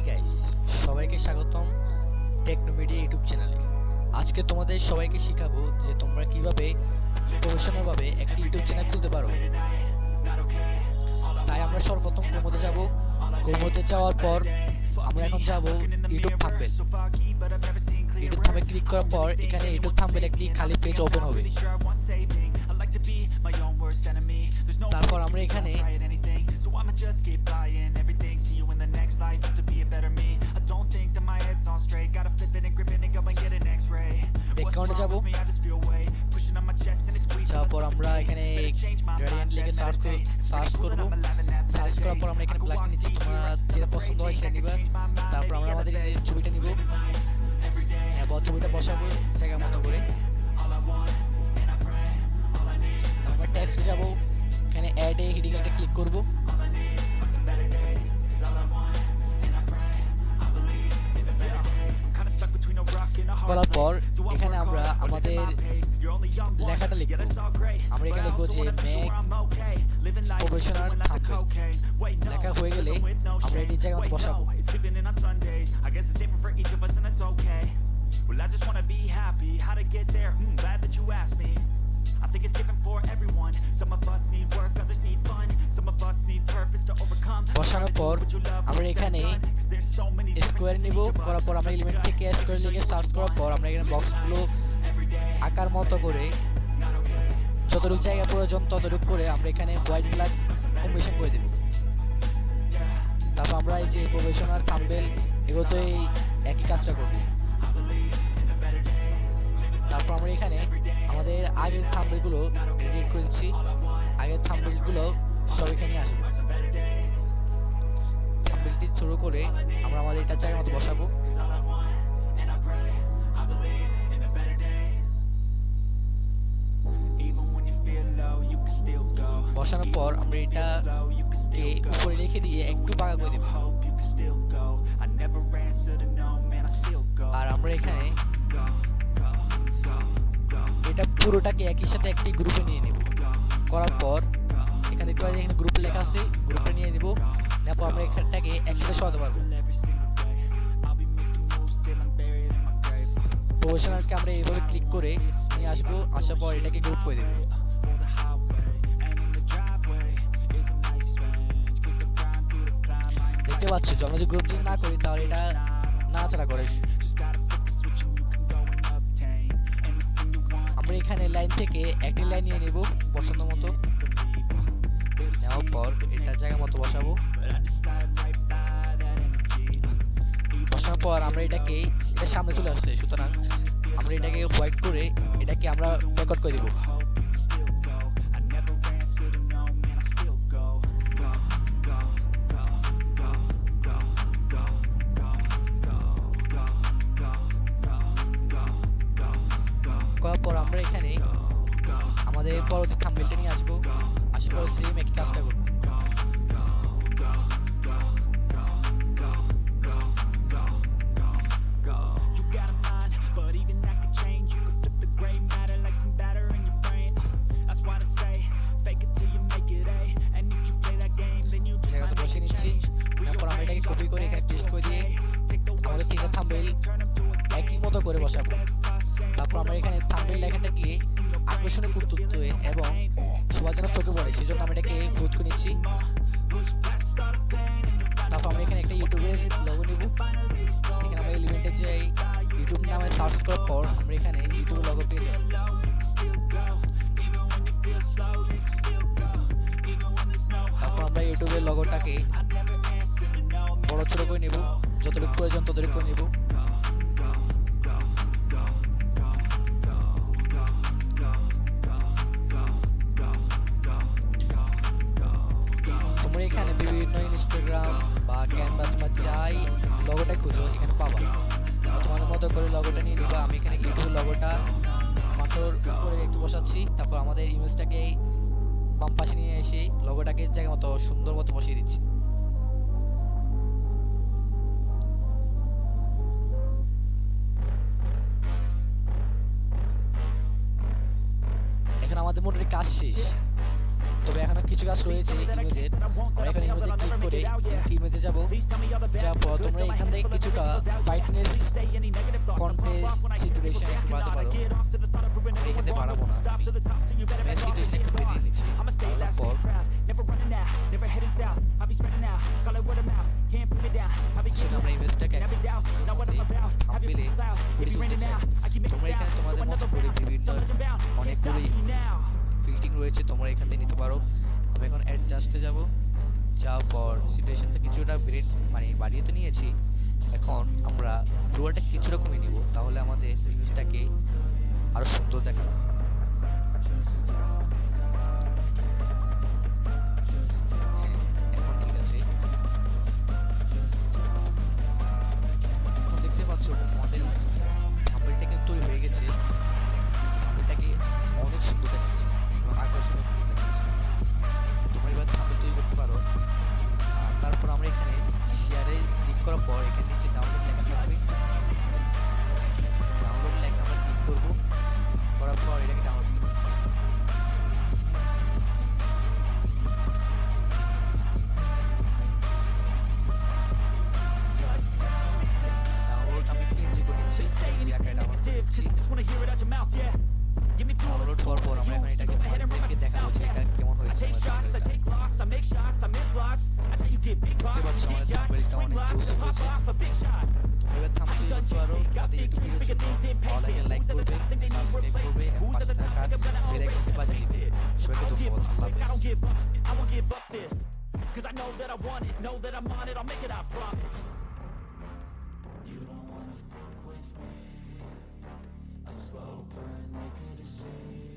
Guys, সবাইকে স্বাগতম টেকনোমিডিয়া YouTube চ্যানেলে। আজকে তোমাদের সবাইকে শেখাবো যে তোমরা কিভাবে প্রফেশনাল ভাবে একটা ইউটিউব চ্যানেল খুলতে পারো। তাই আমরা সর্বপ্রথম ক্রোমোতে যাব। ক্রোমোতে যাওয়ার পর আমরা এখন যাব YouTube thumbnail. YouTube thumbnail click করার পর এখানে ইউটিউব থাম্বনেল একটি খালি পেজ ওপেন হবে। তারপর আমরা এখানে ব্যাকগ্রাউন্ডে যাব। তারপর আমরা এখানে গ্রেডিয়েন্ট লিখে সার্চ করব। সার্চ করার পর আমরা এখানে ব্ল্যাক নিচ্ছি, তোমরা যেটা পছন্দ হয় সেটা নিবা। তারপর আমরা আমাদের ছবিটা নিব এবং ছবিটা বসাবো জায়গা মতো করে। আমরা টেক্সটে যাব, এখানে অ্যাড এ হেডিং এ ক্লিক করব। করার পর এখানে আমরা আমাদের লেখাটা লিখব। আমরা এখানে লিখব যে মেক প্রফেশনাল থাম্বনেল। লেখা হয়ে গেলে আমরা এটির জায়গা মতো বসাবো। Well, I just want to be happy. How to get there? Glad that you asked me. I think it's different for everyone. Some of us need work, others need fun. Some of us need purpose to overcome. বসানোর পর আমরা এখানে square নিব। করার পর আমরা element থেকে square লিখে সার্চ করার পর আমরা এখানে বক্সগুলো আকার মতো করে যতটুকু জায়গা প্রয়োজন ততটুকু করে আমরা এখানে হোয়াইট ব্ল্যাক কম্বিনেশন করে দেব। তারপর আমরা এই যে প্রফেশনাল থাম্বনেল এগুলোতে একই কাজটা করব। তারপর আমরা এখানে আমাদের আগের থাম্বনেলগুলো এডিট করেছি, আগের থাম্বনেলগুলো সব এখানে আসবে। থাম্বনেলটি শুরু করে আমরা আমাদের এটা জায়গা মতো বসাবো। বসানোর পর আমরা এটাকে উপরে রেখে দিয়ে একটু বাঁকা করে দেব। আর আমরা এখানে এটা পুরোটাকে একই সাথে একটি গ্রুপে নিয়ে নেব। করার পর এখানে দেখতে পাচ্ছি এখানে গ্রুপ লেখা আছে, গ্রুপে নিয়ে নেব। তারপর আমরা এখানটাকে একসাথে সরাতে পারবো। প্রফেশনালকে আমরা এইভাবে ক্লিক করে নিয়ে আসবো। আসার পর এটাকে গ্রুপ করে দেব। দেখতে পাচ্ছ যে আমরা যদি গ্রুপ না করি তাহলে এটা নাড়াচাড়া করে। আমরা এখানে লাইন থেকে একটি লাইন নিয়ে নেব পছন্দ মতো। নেওয়ার পর এটা জায়গা মতো বসাবো। বসানোর পর আমরা এটাকে এটা সামনে চলে আসছে, সুতরাং আমরা এটাকে হোয়াইট করে এটাকে আমরা রেকর্ড করে দেব। করার পর আমরা এখানে আমাদের পরবর্তী থাম্বনেলটা নিয়ে আসবো। আসার পর সেম একই কাজটা করব। জায়গাটা বসে নিচ্ছি। তারপর আমরা এটাকে কপি করে এখানে পেস্ট করে দিয়ে আমাদের তিনটা থাম্বনেল একই মতো করে বসাবো। তারপর আমরা এখানে থাম্বনেল লেখাটাকে আকর্ষণীয় করতে এবং সবার জন্য চোখে পড়ে সেজন্য আমরা এটাকে গ্রোথ করে নিচ্ছি। তারপর আমরা এখানে একটা ইউটিউবের লোগো নিব। এখানে আমরা এলিমেন্টে যে ইউটিউব নামে সার্চ করার পর আমরা এখানে ইউটিউবের লোগো পেয়ে যাব। তারপর আমরা ইউটিউবের লোগোটাকে বড় ছোট করে নেব, যতটুকু প্রয়োজন ততটুকু করে নেব। তোমরা এখানে বিভিন্ন ইনস্টাগ্রাম বা ক্যানভা তোমার যাই লগোটা খুঁজো এখানে পাবা। তোমাদের মতো করে লগোটা নিয়ে নিবা। আমি এখানে ইউটিউব লগোটা মাথার উপরে একটু বসাচ্ছি। তারপর আমাদের ইমেজটাকে বাম পাশে নিয়ে এসে লগোটাকে জায়গা মতো সুন্দর মতো বসিয়ে দিচ্ছি। এখন আমাদের মোটামুটি কাজ শেষ। তবে এখনো কিছু কাজ রয়েছে ইমেজের। আমরা এখানে ইমেজে ক্লিক করে ইমেজে যাব। যাওয়ার পর তোমরা এখান থেকে কিছুটা ব্রাইটনেস কন্ট্রাস্ট সিচুয়েশন একটু বাড়াতে পারো। আমরা এখানে বাড়াবো না, আমি সিচুয়েশন একটু বেরিয়ে নিচ্ছি। তারপর আমরা ইমেজটাকে থাম্বনেইলে করে তুলতে চাই। তোমরা এখানে তোমাদের মতো করে বিভিন্ন অনেকগুলি ফিল্টিং রয়েছে, তোমরা এখান থেকে নিতে পারো। আমি এখন অ্যাডজাস্টে যাব। যাওয়ার পর সিচুয়েশনটা কিছুটা বাড়িয়ে তো নিয়েছি। এখন আমরা ব্লুরটা কিছুটা কমিয়ে নিব, তাহলে আমাদের ইমেজটাকে আরো সুন্দর দেখাবে। এখন ঠিক আছে। এখন দেখতে পাচ্ছ মডেল থাম্বনেইলটা কিন্তু তৈরি হয়ে গেছে। থাম্বনেইলটাকে অনেক সুন্দর দেখাচ্ছে এবং আকর্ষণীয় দেখাচ্ছে। তোমরা এবার থাম্বনেইল তৈরি করতে পারো। তারপর আমরা এখানে শেয়ারে ক্লিক করার পর এখানে নিচে ডাউনলোড লেখা থাকবে। ডাউনলোড লেখা আমরা ক্লিক করব, করার পর এটাকে ডাউনলোড করব। ডাউনলোড আমি পিএনজি করে নিচ্ছি, এলাকায় ডাউনলোড করছি। ডাউনলোড করার পর আমরা এখন এটাকে তোমাদেরকে দেখাবো যে এটা কেমন হয়েছে। দেখতে পাচ্ছ আমাদের থাম্বনেইলটা অনেক জোস হয়েছে। তোমরা এবার থাম্বনেইল করতে পারো। আমাদের ইউটিউব ভিডিওর জন্য ভালো লাগলে লাইক করবে, সাবস্ক্রাইব করবে এবং পাশে থাকা বেল আইকনটি বাজিয়ে দিবে। সবাইকে ধন্যবাদ। আল্লাহ হাফেজ। Cause I know that I want it, know that I'm on it, I'll make it, I promise. You don't wanna fuck with me. A slow burn like a disease.